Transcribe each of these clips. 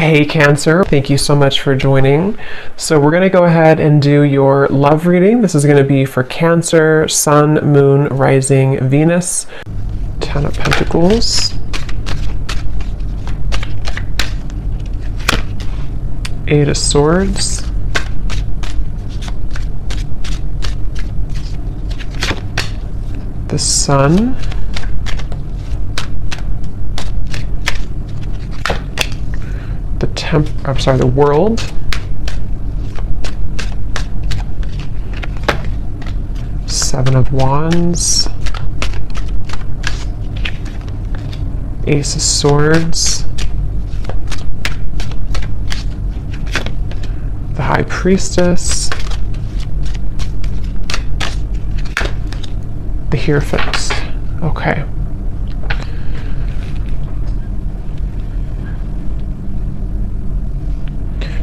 Hey Cancer, thank you so much for joining. So we're going to go ahead and do your love reading. This is going to be for Cancer, Sun, Moon, Rising, Venus. 10 of Pentacles. Eight of Swords. The Sun. The World. Seven of Wands. Ace of Swords. The High Priestess. The Hierophant. Okay.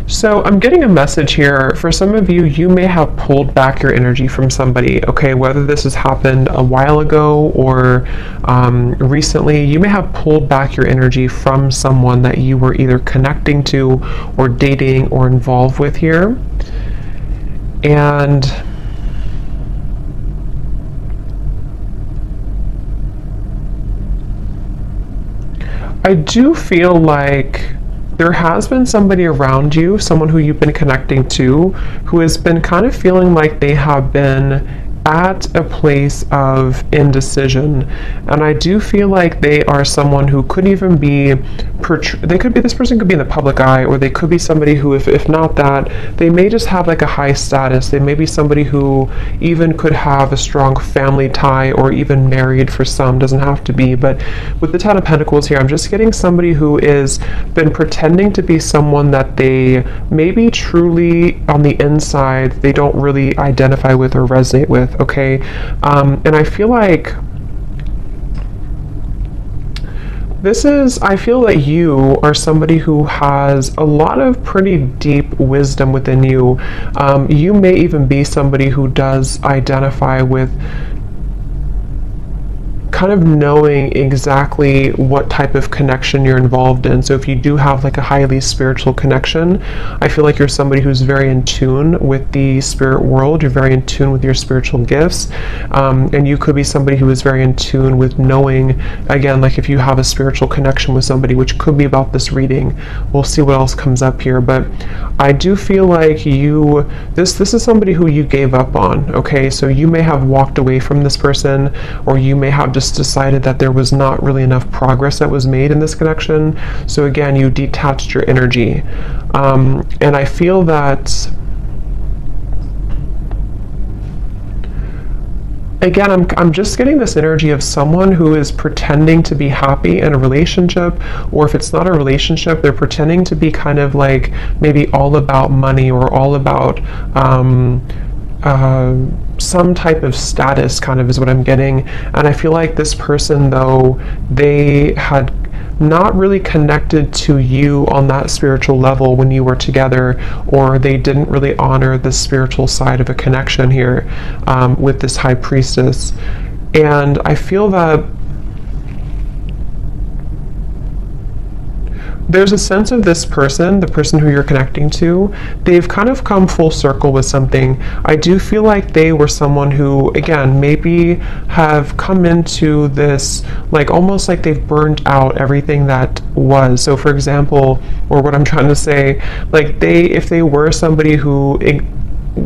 So I'm getting a message here. For some of you, you may have pulled back your energy from somebody, okay? Whether this has happened a while ago or recently, you may have pulled back your energy from someone that you were either connecting to or dating or involved with here. And I do feel like there has been somebody around you, someone who you've been connecting to, who has been kind of feeling like they have been at a place of indecision. And I do feel like they are someone who could even be, this person could be in the public eye, or they could be somebody who, if not that, they may just have like a high status. They may be somebody who even could have a strong family tie, or even married for some, doesn't have to be. But with the Ten of Pentacles here, I'm just getting somebody who is been pretending to be someone that they maybe truly on the inside, they don't really identify with or resonate with. Okay, and I feel like I feel that you are somebody who has a lot of pretty deep wisdom within you. You may even be somebody who does identify with kind of knowing exactly what type of connection you're involved in. So if you do have like a highly spiritual connection, I feel like you're somebody who's very in tune with the spirit world. You're very in tune with your spiritual gifts. And you could be somebody who is very in tune with knowing, again, like if you have a spiritual connection with somebody, which could be about this reading. We'll see what else comes up here. But I do feel like this is somebody who you gave up on. Okay, so you may have walked away from this person, or you may have just decided that there was not really enough progress that was made in this connection. So again, you detached your energy. And I feel that, again, I'm just getting this energy of someone who is pretending to be happy in a relationship, or if it's not a relationship, they're pretending to be kind of like maybe all about money, or all about some type of status, kind of is what I'm getting. And I feel like this person, though, they had not really connected to you on that spiritual level when you were together, or they didn't really honor the spiritual side of a connection here with this High Priestess. And I feel that there's a sense of this person, the person who you're connecting to, they've kind of come full circle with something. I do feel like they were someone who, again, maybe have come into this, like almost like they've burned out everything that was. So for example, or what I'm trying to say, like if they were somebody who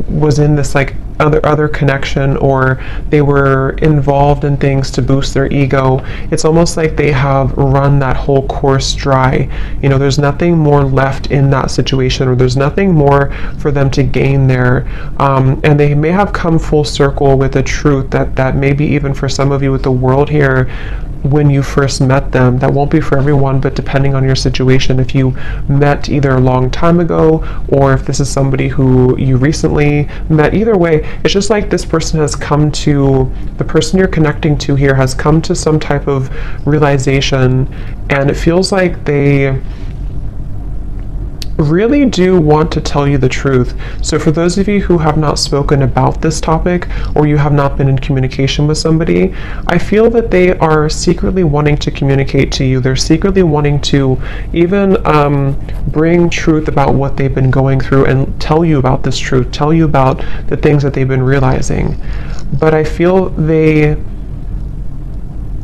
was in this like other connection, or they were involved in things to boost their ego, it's almost like they have run that whole course dry. You know, there's nothing more left in that situation, or there's nothing more for them to gain there. And they may have come full circle with a truth that maybe even for some of you with the world here, when you first met them, that won't be for everyone, but depending on your situation, if you met either a long time ago, or if this is somebody who you recently met, either way, it's just like this person has come to, the person you're connecting to here has come to some type of realization, and it feels like they really do want to tell you the truth. So for those of you who have not spoken about this topic, or you have not been in communication with somebody, I feel that they are secretly wanting to communicate to you. They're secretly wanting to even bring truth about what they've been going through and tell you about this truth, tell you about the things that they've been realizing. But I feel they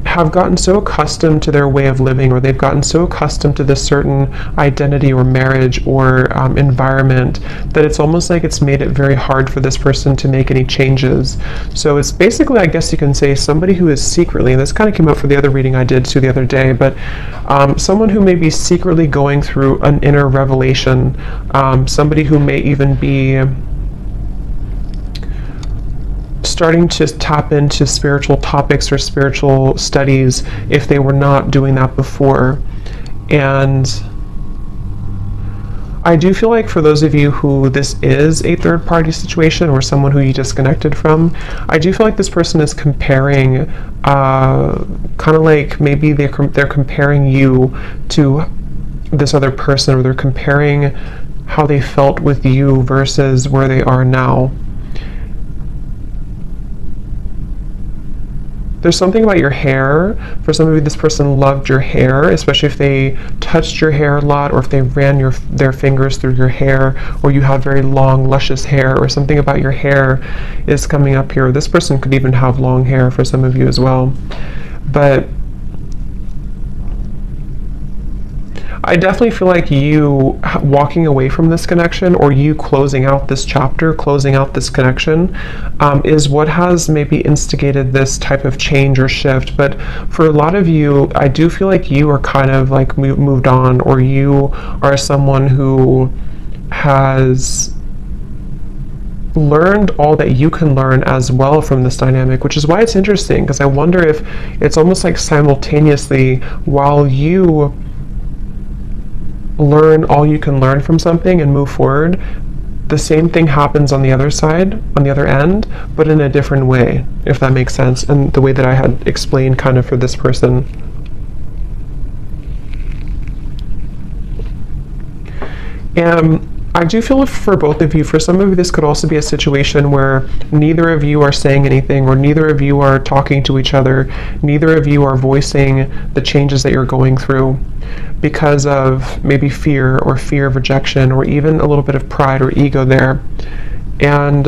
have gotten so accustomed to their way of living, or they've gotten so accustomed to this certain identity or marriage or environment, that it's almost like it's made it very hard for this person to make any changes. So it's basically, I guess you can say, somebody who is secretly, and this kind of came up for the other reading I did too the other day, but someone who may be secretly going through an inner revelation, somebody who may even be starting to tap into spiritual topics or spiritual studies if they were not doing that before. And I do feel like for those of you who this is a third party situation, or someone who you disconnected from, I do feel like this person is comparing, kind of like maybe they're comparing you to this other person, or they're comparing how they felt with you versus where they are now. There's something about your hair. For some of you, this person loved your hair, especially if they touched your hair a lot, or if they ran their fingers through your hair, or you have very long, luscious hair, or something about your hair is coming up here. This person could even have long hair for some of you as well. But I definitely feel like you walking away from this connection, or you closing out this chapter, closing out this connection, is what has maybe instigated this type of change or shift. But for a lot of you, I do feel like you are kind of like moved on, or you are someone who has learned all that you can learn as well from this dynamic, which is why it's interesting, because I wonder if it's almost like simultaneously, while you learn all you can learn from something and move forward, the same thing happens on the other side, on the other end, but in a different way, if that makes sense, and the way that I had explained kind of for this person. And I do feel for both of you, for some of you, this could also be a situation where neither of you are saying anything, or neither of you are talking to each other, neither of you are voicing the changes that you're going through because of maybe fear of rejection, or even a little bit of pride or ego there. And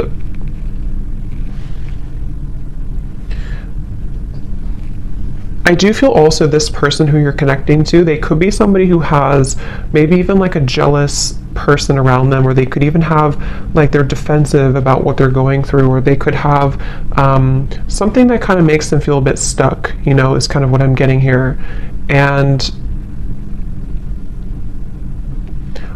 I do feel also this person who you're connecting to, they could be somebody who has maybe even like a jealous person around them, or they could even have like they're defensive about what they're going through, or they could have something that kind of makes them feel a bit stuck, you know, is kind of what I'm getting here. And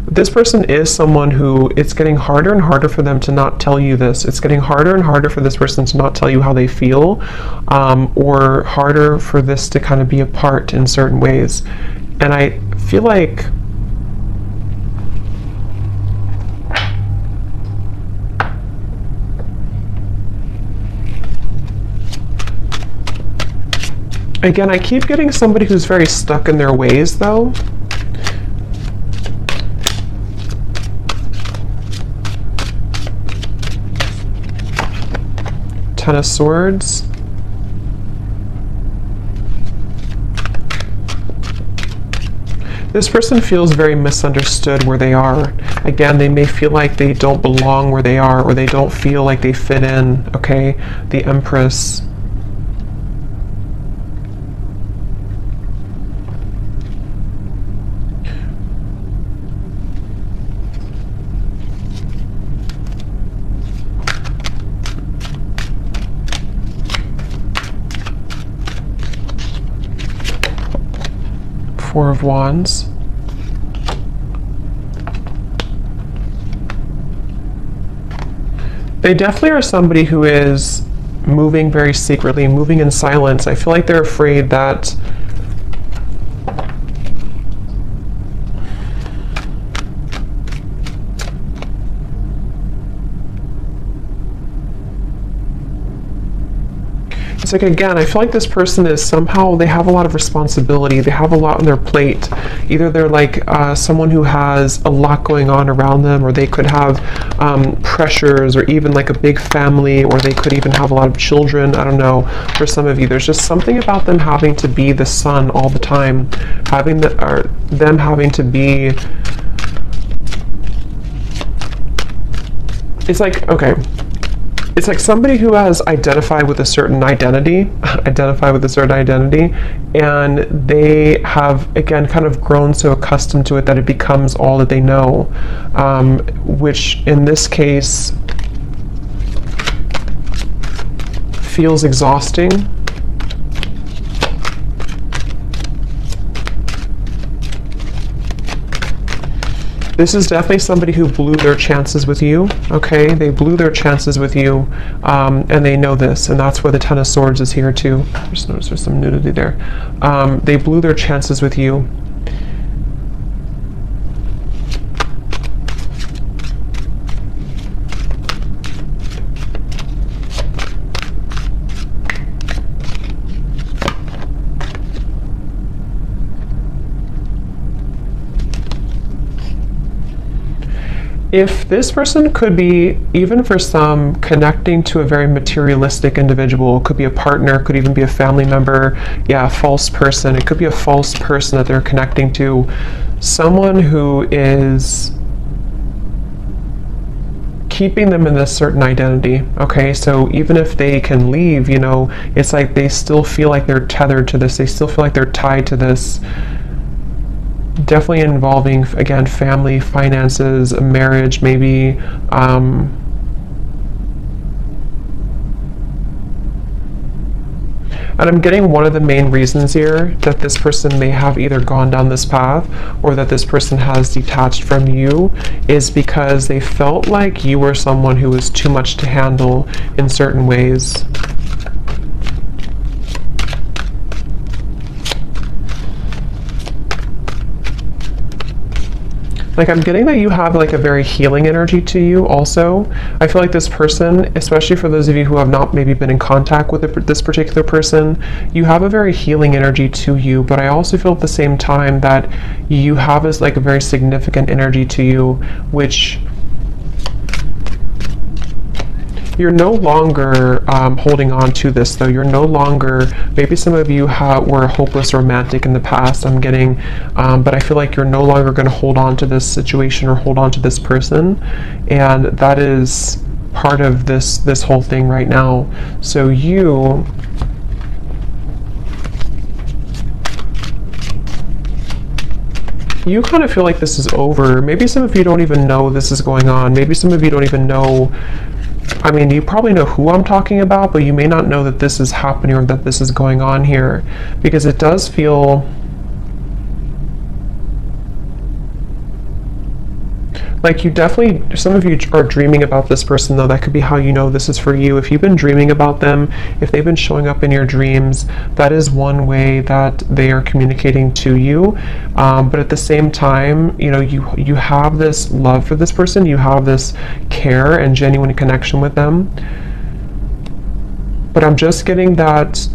this person is someone who, it's getting harder and harder for them to not tell you this. It's getting harder and harder for this person to not tell you how they feel, or harder for this to kind of be apart in certain ways. And I feel like again, I keep getting somebody who's very stuck in their ways though. Ten of Swords. This person feels very misunderstood where they are. Again, they may feel like they don't belong where they are, or they don't feel like they fit in, okay? The Empress. Four of Wands. They definitely are somebody who is moving very secretly, moving in silence. I feel like they're afraid that like, again, I feel like this person is somehow, they have a lot of responsibility, they have a lot on their plate. Either they're like someone who has a lot going on around them, or they could have pressures, or even like a big family, or they could even have a lot of children. I don't know. For some of you, there's just something about them having to be the sun all the time, them having to be. It's like, okay, it's like somebody who has identified with a certain identity, and they have, again, kind of grown so accustomed to it that it becomes all that they know, which in this case feels exhausting. This is definitely somebody who blew their chances with you, okay? They blew their chances with you, and they know this, and that's where the Ten of Swords is here too. Just notice there's some nudity there. They blew their chances with you. If this person could be, even for some, connecting to a very materialistic individual, could be a partner, could even be a family member, yeah, a false person. It could be a false person that they're connecting to, someone who is keeping them in this certain identity, okay? So even if they can leave, you know, it's like they still feel like they're tethered to this, they still feel like they're tied to this. Definitely involving, again, family, finances, a marriage, maybe. And I'm getting one of the main reasons here that this person may have either gone down this path or that this person has detached from you is because they felt like you were someone who was too much to handle in certain ways. Like, I'm getting that you have like a very healing energy to you also. I feel like this person, especially for those of you who have not maybe been in contact with this particular person, you have a very healing energy to you, but I also feel at the same time that you have this like a very significant energy to you, which you're no longer holding on to this, though. You're no longer, maybe some of you were a hopeless romantic in the past, I'm getting, but I feel like you're no longer going to hold on to this situation or hold on to this person, and that is part of this whole thing right now. So you kind of feel like this is over. Maybe some of you don't even know this is going on. Maybe some of you don't even know. I mean, you probably know who I'm talking about, but you may not know that this is happening or that this is going on here, because it does feel like you definitely, some of you are dreaming about this person, though. That could be how you know this is for you. If you've been dreaming about them, if they've been showing up in your dreams, that is one way that they are communicating to you. But at the same time, you know, you have this love for this person, you have this care and genuine connection with them. But I'm just getting that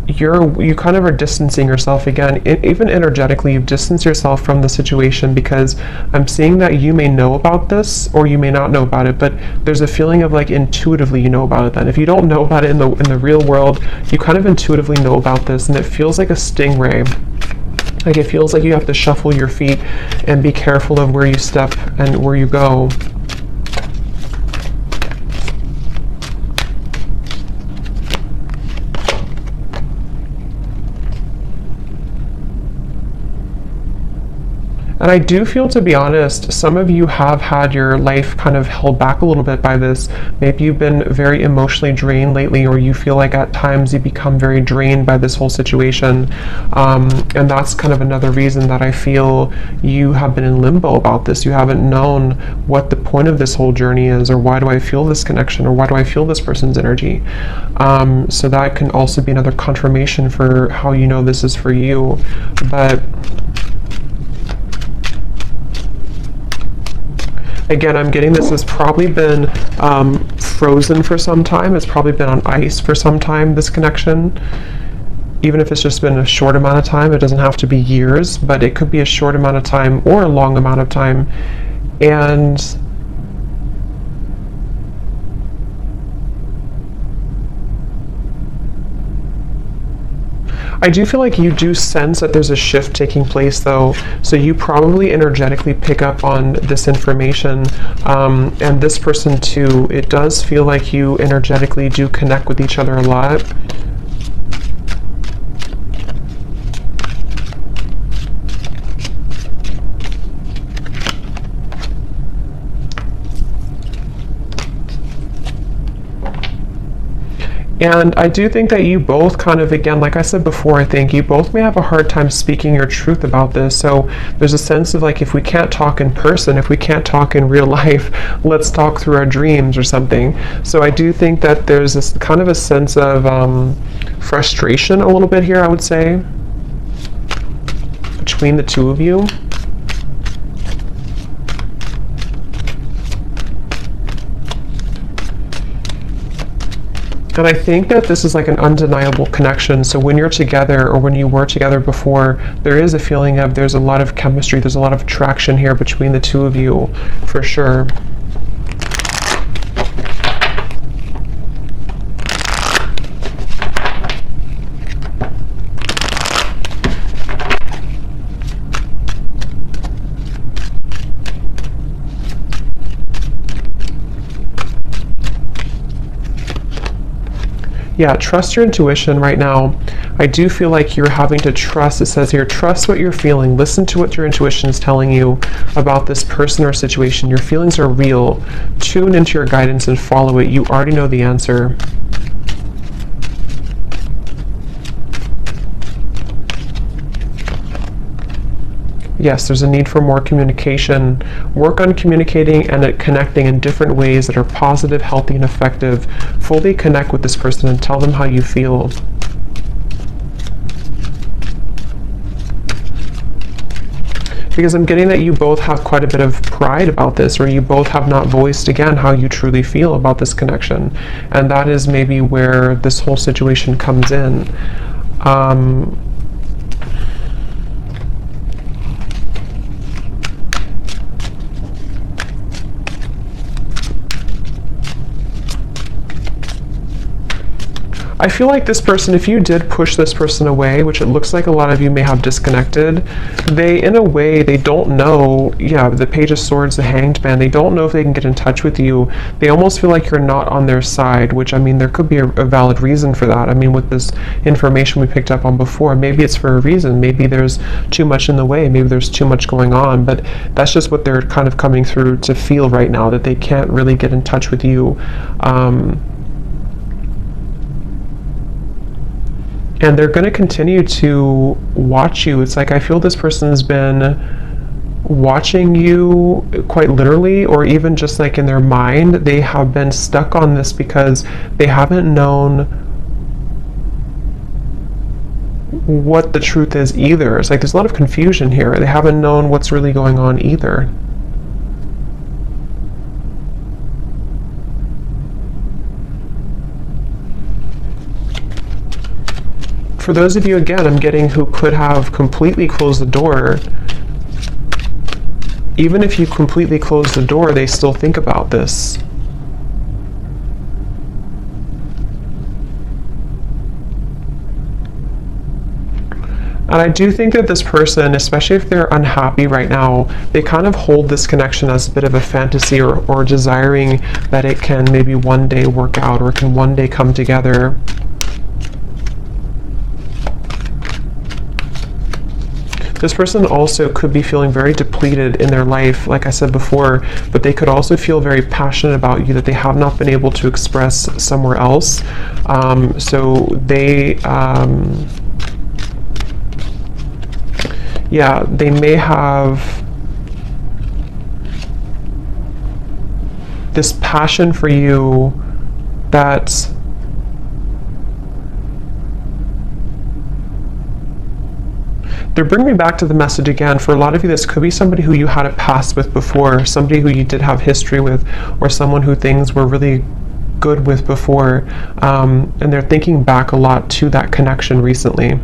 you kind of are distancing yourself again. Even energetically, you've distanced yourself from the situation, because I'm seeing that you may know about this or you may not know about it, but there's a feeling of like intuitively you know about it. Then if you don't know about it in the real world, you kind of intuitively know about this, and it feels like a stingray. Like, it feels like you have to shuffle your feet and be careful of where you step and where you go. And I do feel, to be honest, some of you have had your life kind of held back a little bit by this. Maybe you've been very emotionally drained lately, or you feel like at times you become very drained by this whole situation. And that's kind of another reason that I feel you have been in limbo about this. You haven't known what the point of this whole journey is, or why do I feel this connection, or why do I feel this person's energy. So that can also be another confirmation for how you know this is for you. But again, I'm getting this has probably been frozen for some time. It's probably been on ice for some time, this connection. Even if it's just been a short amount of time, it doesn't have to be years, but it could be a short amount of time or a long amount of time. And I do feel like you do sense that there's a shift taking place, though, so you probably energetically pick up on this information, and this person too. It does feel like you energetically do connect with each other a lot. And I do think that you both kind of, again, like I said before, I think you both may have a hard time speaking your truth about this. So there's a sense of like, if we can't talk in person, if we can't talk in real life, let's talk through our dreams or something. So I do think that there's this kind of a sense of frustration a little bit here, I would say, between the two of you. And I think that this is like an undeniable connection. So when you're together, or when you were together before, there is a feeling of there's a lot of chemistry, there's a lot of attraction here between the two of you, for sure. Yeah, trust your intuition right now. I do feel like you're having to trust. It says here, trust what you're feeling. Listen to what your intuition is telling you about this person or situation. Your feelings are real. Tune into your guidance and follow it. You already know the answer. Yes, there's a need for more communication. Work on communicating and connecting in different ways that are positive, healthy, and effective. Fully connect with this person and tell them how you feel. Because I'm getting that you both have quite a bit of pride about this, or you both have not voiced again how you truly feel about this connection. And that is maybe where this whole situation comes in. I feel like this person, if you did push this person away, which it looks like a lot of you may have disconnected, they, in a way, they don't know, yeah, the Page of Swords, the Hanged Man, they don't know if they can get in touch with you. They almost feel like you're not on their side, which, I mean, there could be a valid reason for that. I mean, with this information we picked up on before, maybe it's for a reason. Maybe there's too much in the way. Maybe there's too much going on, but that's just what they're kind of coming through to feel right now, that they can't really get in touch with you. And they're going to continue to watch you. It's like I feel this person has been watching you quite literally, or even just like in their mind. They have been stuck on this because they haven't known what the truth is either. It's like there's a lot of confusion here. They haven't known what's really going on either. For those of you, again, I'm getting who could have completely closed the door, even if you completely close the door, they still think about this. And I do think that this person, especially if they're unhappy right now, they kind of hold this connection as a bit of a fantasy, or desiring that it can maybe one day work out, or can one day come together. This person also could be feeling very depleted in their life, like I said before, but they could also feel very passionate about you that they have not been able to express somewhere else. So they, yeah, they may have this passion for you that they're bringing me back to the message again. For a lot of you, this could be somebody who you had a past with before, somebody who you did have history with, or someone who things were really good with before, and they're thinking back a lot to that connection recently.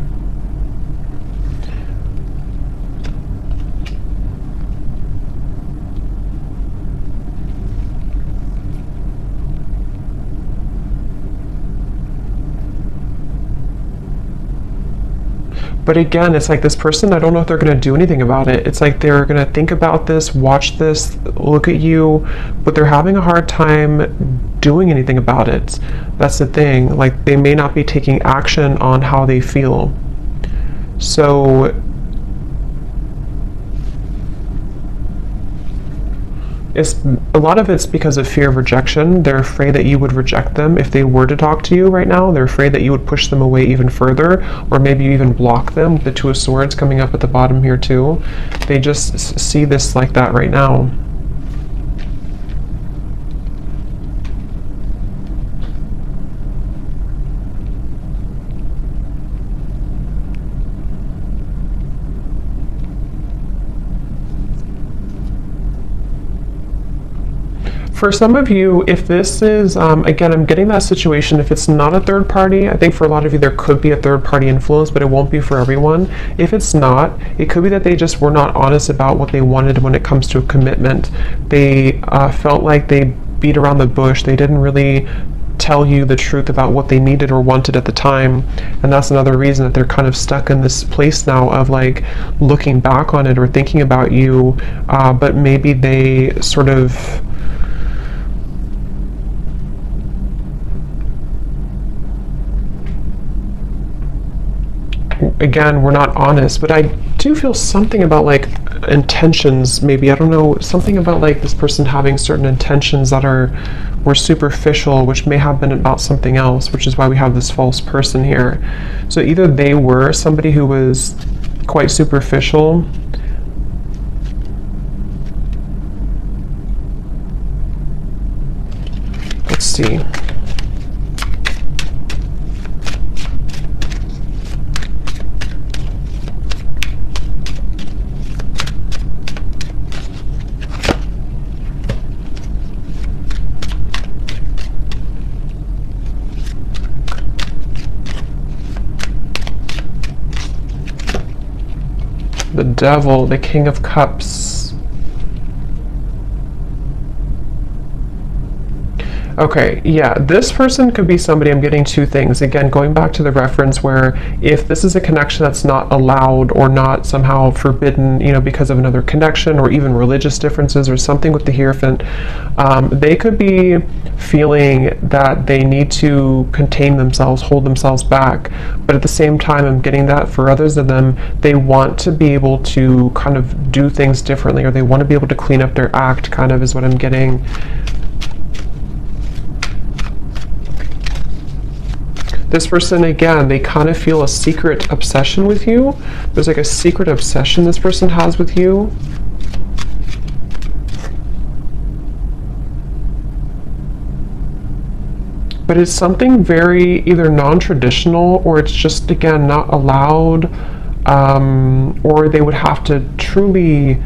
But again, it's like this person, I don't know if they're going to do anything about it. It's like they're going to think about this, watch this, look at you, but they're having a hard time doing anything about it. That's the thing. Like, they may not be taking action on how they feel. So a lot of it's because of fear of rejection. They're afraid that you would reject them if they were to talk to you right now. They're afraid that you would push them away even further, or maybe you even block them with the Two of Swords coming up at the bottom here too. They just see this like that right now. For some of you, if this is, again, I'm getting that situation, if it's not a third party, I think for a lot of you there could be a third party influence, but it won't be for everyone. If it's not, it could be that they just were not honest about what they wanted when it comes to a commitment. They felt like they beat around the bush. They didn't really tell you the truth about what they needed or wanted at the time, and that's another reason that they're kind of stuck in this place now of like looking back on it or thinking about you, but maybe they sort of again, we're not honest, but I do feel something about like intentions, maybe, I don't know, something about like this person having certain intentions that were superficial, which may have been about something else, which is why we have this false person here. So either they were somebody who was quite superficial, let's see. The Devil, the King of Cups. Okay, yeah, this person could be somebody, I'm getting two things. Again, going back to the reference where if this is a connection that's not allowed or not somehow forbidden, you know, because of another connection or even religious differences or something with the Hierophant, they could be feeling that they need to contain themselves, hold themselves back. But at the same time, I'm getting that for others of them, they want to be able to kind of do things differently, or they want to be able to clean up their act, kind of is what I'm getting. This person, again, they kind of feel a secret obsession with you. There's like a secret obsession this person has with you. But it's something very either non-traditional, or it's just, again, not allowed, or they would have to truly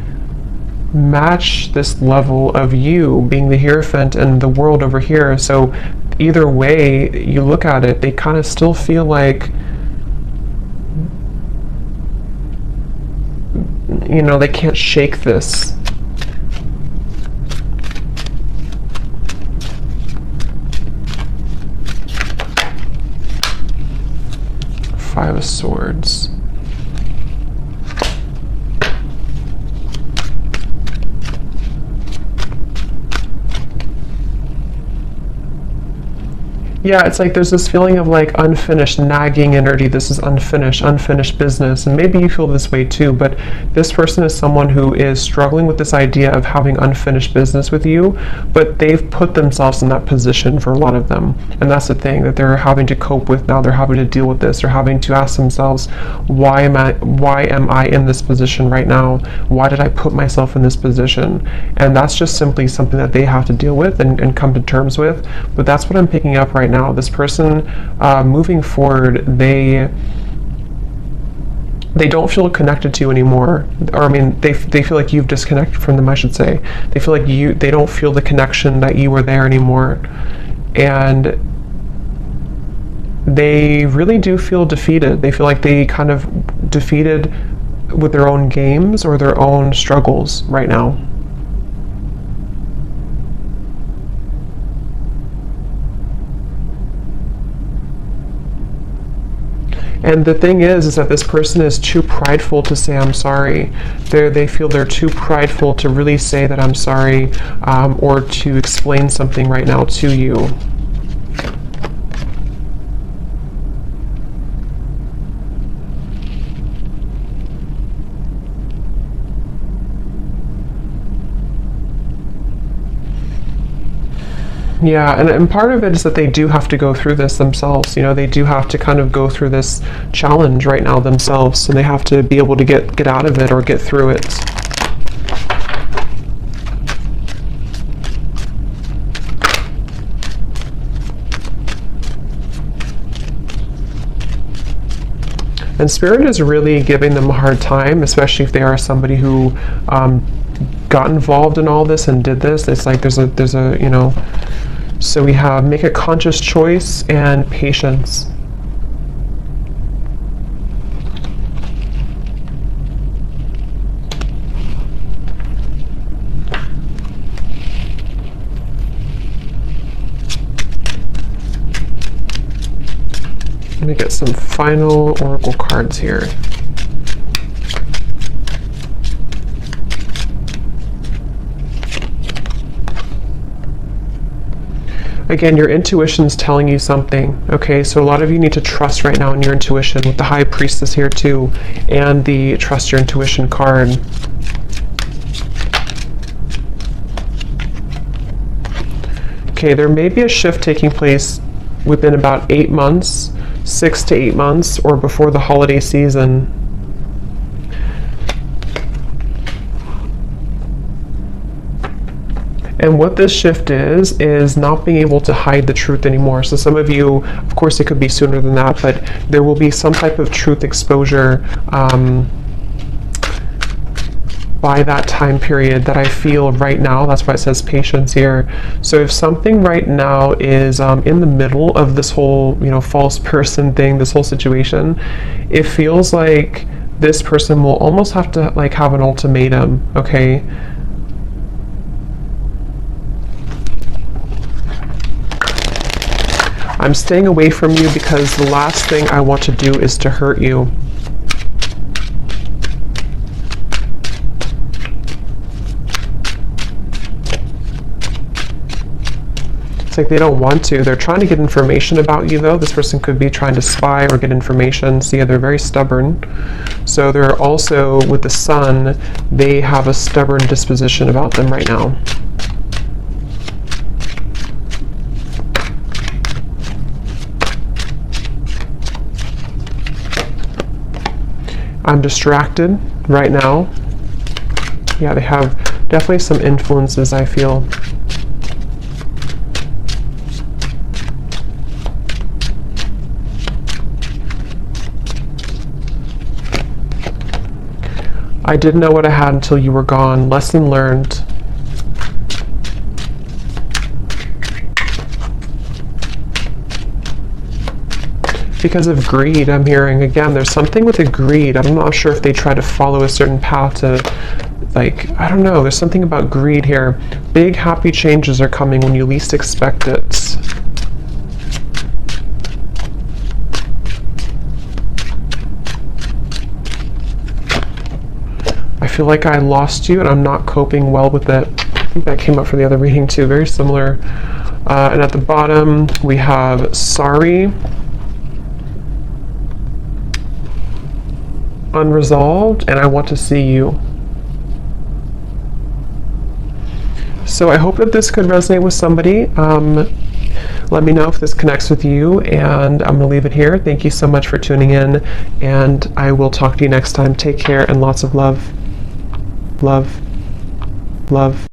match this level of you being the Hierophant and the world over here. So either way you look at it, they kind of still feel like, you know, they can't shake this. Five of Swords. Yeah, it's like there's this feeling of like unfinished, nagging energy. This is unfinished business. And maybe you feel this way too, but this person is someone who is struggling with this idea of having unfinished business with you, but they've put themselves in that position for a lot of them. And that's the thing that they're having to cope with now. They're having to deal with this. They're having to ask themselves, why am I in this position right now? Why did I put myself in this position? And that's just simply something that they have to deal with and come to terms with. But that's what I'm picking up right now. This person, moving forward, they don't feel connected to you anymore, or I mean, they feel like you've disconnected from them, I should say. They feel like they don't feel the connection that you were there anymore. and they really do feel defeated. They feel like they kind of defeated with their own games or their own struggles right now. And the thing is that this person is too prideful to say I'm sorry. They feel they're too prideful to really say that I'm sorry, or to explain something right now to you. Yeah, and part of it is that they do have to go through this themselves. You know, they do have to kind of go through this challenge right now themselves, and they have to be able to get out of it or get through it. And Spirit is really giving them a hard time, especially if they are somebody who got involved in all this and did this. It's like there's a you know. So we have make a conscious choice and patience. Let me get some final oracle cards here. Again, your intuition's telling you something, okay? So a lot of you need to trust right now in your intuition with the High Priestess here too, and the Trust Your Intuition card. Okay, there may be a shift taking place within about 8 months, 6 to 8 months, or before the holiday season. And what this shift is not being able to hide the truth anymore. So some of you, of course it could be sooner than that, but there will be some type of truth exposure by that time period that I feel right now. That's why it says patience here. So if something right now is in the middle of this whole, you know, false person thing, this whole situation, it feels like this person will almost have to like have an ultimatum, okay? I'm staying away from you because the last thing I want to do is to hurt you. It's like they don't want to. They're trying to get information about you though. This person could be trying to spy or get information. See, they're very stubborn. So they're also, with the Sun, they have a stubborn disposition about them right now. I'm distracted right now. Yeah, they have definitely some influences, I feel. I didn't know what I had until you were gone. Lesson learned. Because of greed, I'm hearing. Again, there's something with the greed. I'm not sure if they try to follow a certain path to, like, I don't know. There's something about greed here. Big happy changes are coming when you least expect it. I feel like I lost you and I'm not coping well with it. I think that came up for the other reading too. Very similar. And at the bottom, we have sorry. Unresolved, and I want to see you. So I hope that this could resonate with somebody. Let me know if this connects with you, and I'm going to leave it here. Thank you so much for tuning in, and I will talk to you next time. Take care and lots of love. Love. Love.